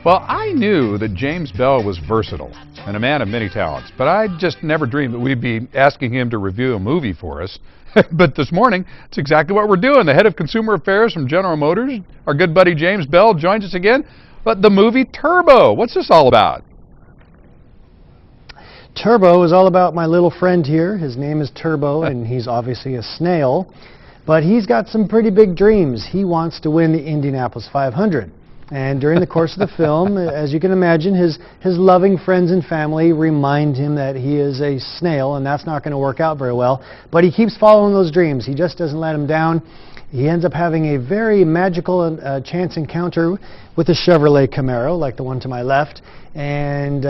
Well, I knew that James Bell was versatile and a man of many talents, but I just never dreamed that we'd be asking him to review a movie for us. But this morning, it's exactly what we're doing. The head of consumer affairs from General Motors, our good buddy James Bell, joins us again. But the movie Turbo, what's this all about? Turbo is all about my little friend here. His name is Turbo, and he's obviously a snail. But he's got some pretty big dreams. He wants to win the Indianapolis 500. And during the course of the film, as you can imagine, his loving friends and family remind him that he is a snail, and that's not going to work out very well. But he keeps following those dreams. He just doesn't let them down. He ends up having a very magical chance encounter with a Chevrolet Camaro, like the one to my left. And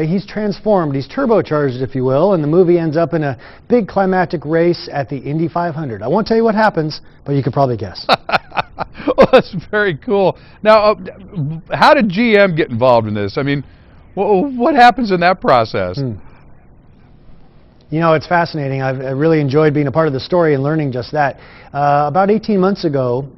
he's transformed. He's turbocharged, if you will. And the movie ends up in a big climactic race at the Indy 500. I won't tell you what happens, but you could probably guess. Well, that's very cool. Now, how did GM get involved in this? I mean, what happens in that process? You know, it's fascinating. I really enjoyed being a part of the story and learning just that. About 18 months ago,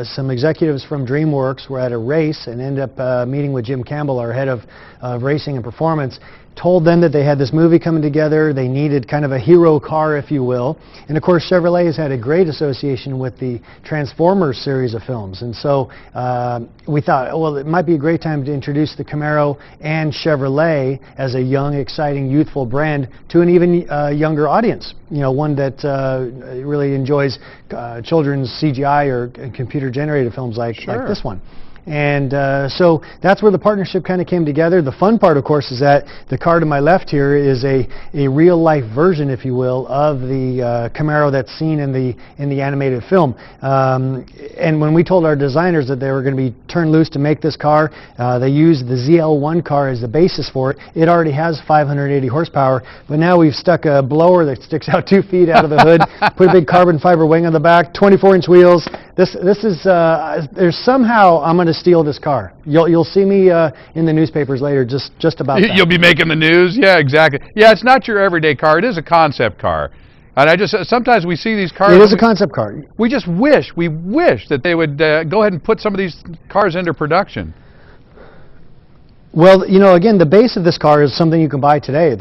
some executives from DreamWorks were at a race and ended up meeting with Jim Campbell, our head of racing and performance, told them that they had this movie coming together. They needed kind of a hero car, if you will. And of course, Chevrolet has had a great association with the Transformers series of films. And so we thought, well, it might be a great time to introduce the Camaro and Chevrolet as a young, exciting, youthful brand to an even younger audience. You know, one that really enjoys children's CGI or computer-generated films like this one. And so that's where the partnership kind of came together. The fun part, of course, is that the car to my left here is a real-life version, if you will, of the Camaro that's seen in the animated film. And when we told our designers that they were going to be turned loose to make this car, they used the ZL1 car as the basis for it. It already has 580 horsepower, but now we've stuck a blower that sticks out 2 feet out of the hood, put a big carbon fiber wing on the back, 24-inch wheels. This is there's somehow I'm going to steal this car. You'll see me in the newspapers later just about that. You'll be making the news? Yeah, exactly. Yeah, it's not your everyday car. It is a concept car. And sometimes we see these cars. It is a concept car. We wish that they would go ahead and put some of these cars into production. Well, you know, again, the base of this car is something you can buy today.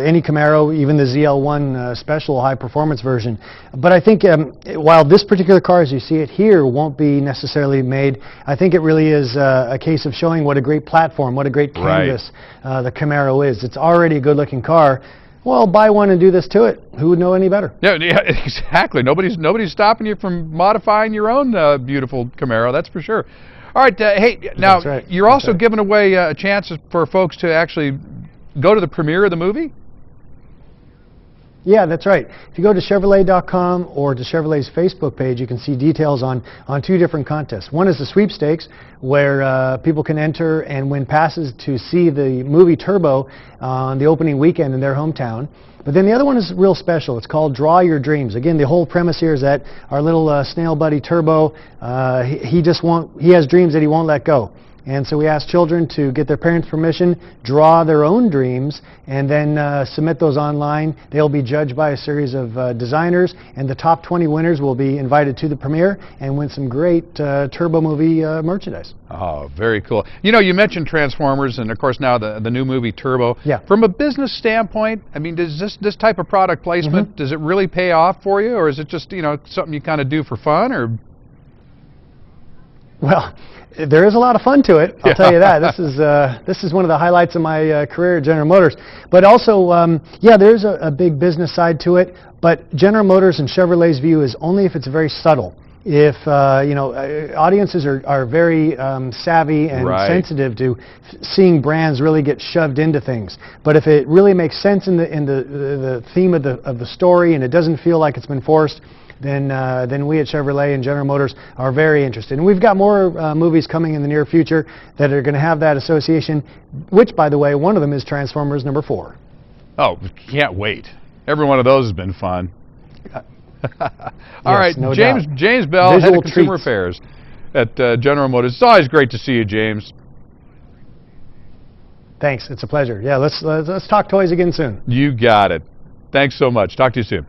Any Camaro, even the ZL1 special high-performance version. But I think while this particular car, as you see it here, won't be necessarily made, I think it really is a case of showing what a great platform, what a great canvas the Camaro is. It's already a good-looking car. Well, buy one and do this to it. Who would know any better? Yeah, exactly. Nobody's stopping you from modifying your own beautiful Camaro, that's for sure. All right, hey, now you're also giving away a chance for folks to actually go to the premiere of the movie? Yeah, that's right. If you go to Chevrolet.com or to Chevrolet's Facebook page, you can see details on 2 different contests. One is the sweepstakes, where people can enter and win passes to see the movie Turbo on the opening weekend in their hometown. But then the other one is real special. It's called Draw Your Dreams. Again, the whole premise here is that our little snail buddy Turbo, he has dreams that he won't let go. And so we ask children to get their parents' permission, draw their own dreams, and then submit those online. They'll be judged by a series of designers, and the top 20 winners will be invited to the premiere and win some great Turbo movie merchandise. Oh, very cool. You know, you mentioned Transformers, and of course now the new movie Turbo. Yeah. From a business standpoint, I mean, does this type of product placement, does it really pay off for you, or is it just, you know, something you kind of do for fun, or? Well, there is a lot of fun to it, I'll tell you that. This is one of the highlights of my career at General Motors. But also, yeah, there's a big business side to it, but General Motors and Chevrolet's view is only if it's very subtle. If, you know, audiences are very savvy and sensitive to seeing brands really get shoved into things. But if it really makes sense in the theme of the story and it doesn't feel like it's been forced, then we at Chevrolet and General Motors are very interested. And we've got more movies coming in the near future that are going to have that association, which, by the way, one of them is Transformers #4. Oh, can't wait. Every one of those has been fun. All right, no James Bell, head of consumer affairs at General Motors. It's always great to see you, James. Thanks, it's a pleasure. Yeah, let's talk toys again soon. You got it. Thanks so much. Talk to you soon.